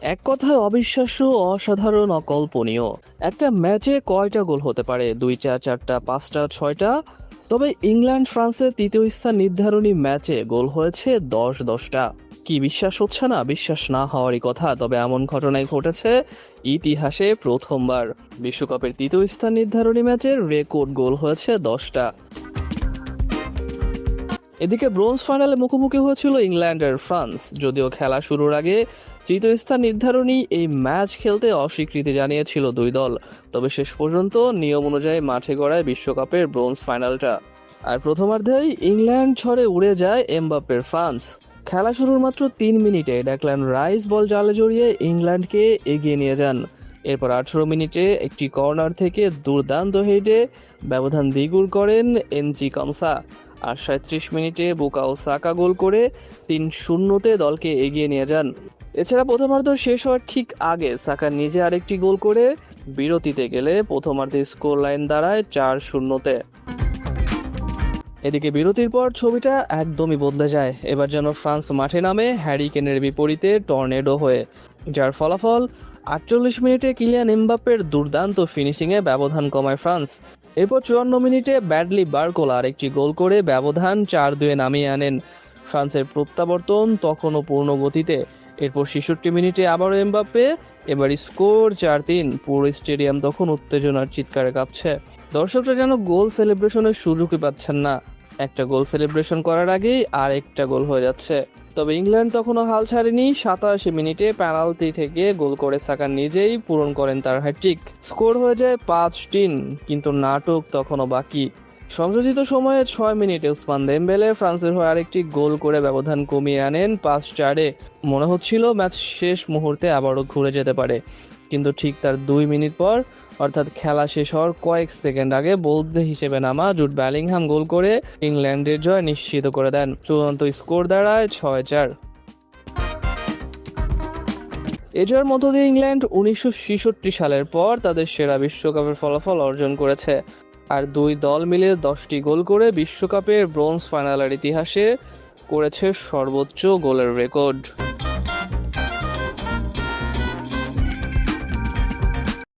এক কথায় অবিশ্বাস্য, অসাধারণ, অকল্পনীয়। একটা ম্যাচে কয়টা গোল হতে পারে? 2টা, 4টা, 5টা, 6টা? তবে ইংল্যান্ড ফ্রান্সের তৃতীয় স্থান নির্ধারণী ম্যাচে গোল হয়েছে 10-10টা। কি বিশ্বাস হচ্ছে না? বিশ্বাস না হওয়ারই কথা। তবে এমন ঘটনাই ঘটেছে ইতিহাসে প্রথমবার। বিশ্বকাপের তৃতীয় স্থান নির্ধারণী ম্যাচের রেকর্ড গোল হয়েছে 10টা। এদিকে ব্রোঞ্জ ফাইনালে মুখোমুখি হয়েছিল ইংল্যান্ড আর ফ্রান্স। যদিও খেলা শুরুর আগে তৃতীয় স্থান নির্ধারণী এই ম্যাচ খেলতে অস্বীকৃতি জানিয়েছিল দুই দল, তবে শেষ পর্যন্ত নিয়ম অনুযায়ী মাঠে গড়ায় বিশ্বকাপের ব্রোঞ্জ ফাইনালটা। আর প্রথমার্ধেই ইংল্যান্ড ঝড়ে উড়ে যায় এমবাপ্পের ফ্রান্স। খেলা শুরুর মাত্র 3 মিনিটে ডেকল্যান রাইস বল জালে জড়িয়ে ইংল্যান্ডকে এগিয়ে নিয়ে যান। এরপর 18 মিনিটে একটি কর্নার থেকে দুর্দান্ত হেডে ব্যবধান দ্বিগুণ করেন এনজি কনসা। আর 37 মিনিটে বুকাও সাকা গোল করে 3-0 দলকে এগিয়ে নিয়ে যান। এছাড়া প্রথমার্ধ শেষ হওয়ার ঠিক আগে সাকা নিজে আরেকটি গোল করে বিরতিতে গেলে প্রথমার্ধের স্কোর লাইন দাঁড়ায় 4-0। এদিকে বিরতির পর ছবিটা একদমই বদলে যায়। এবার যেন ফ্রান্স মাঠে নামে হ্যারি কেনের বিপরীতে টর্নেডো হয়ে, যার ফলাফল 48 মিনিটে কিলিয়ান এমবাপ্পের দুর্দান্ত ফিনিশিংয়ে ব্যবধান কমায় ফ্রান্স। এরপর 54 মিনিটে ব্যাডলি বার্কোলা আরেকটি গোল করে ব্যবধান 4-2 নামিয়ে আনেন। ফ্রান্সের প্রত্যাবর্তন তখনও পূর্ণ গতিতে। এরপর 66 মিনিটে আবারও এমবাপ্পে, এবার স্কোর 4-3। পুরো স্টেডিয়াম তখন উত্তেজনার চিৎকারে কাঁপছে। দর্শকরা যেন গোল সেলিব্রেশনের সুযোগই পাচ্ছেন না। একটা গোল সেলিব্রেশন করার আগেই আর একটা গোল হয়ে যাচ্ছে। তবে ইংল্যান্ড তখনও হাল ছাড়েনি। 87 মিনিটে পেনাল্টি থেকে গোল করে সাকা নিজেই পূরণ করেন তার হ্যাটট্রিক। স্কোর হয়ে যায় 5-3, কিন্তু নাটক তখনও বাকি। সংযোজিত সময়ে 6 মিনিটে উসমান দেমবেলে ফ্রান্সের হয়ে আরেকটি গোল করে ব্যবধান কমিয়ে আনেন 5-4-এ। মনে হচ্ছিল ম্যাচ শেষ মুহূর্তে আবারও ঘুরে যেতে পারে, কিন্তু ঠিক তার 2 মিনিট পর, অর্থাৎ খেলা শেষ হওয়ার কয়েক সেকেন্ড আগে বলতে হিসেবে নামা জুড বেলিংহাম গোল করে ইংল্যান্ডের জয় নিশ্চিত করে দেন। চূড়ান্ত স্কোর দাঁড়ায় 6-4। এ জয়ের মধ্য দিয়ে ইংল্যান্ড 1966 সালের পর তাদের সেরা বিশ্বকাপের ফলাফল অর্জন করেছে। আর দুই দল মিলে 10টি গোল করে বিশ্বকাপের ব্রোঞ্জ ফাইনালের ইতিহাসে করেছে সর্বোচ্চ গোলের রেকর্ড।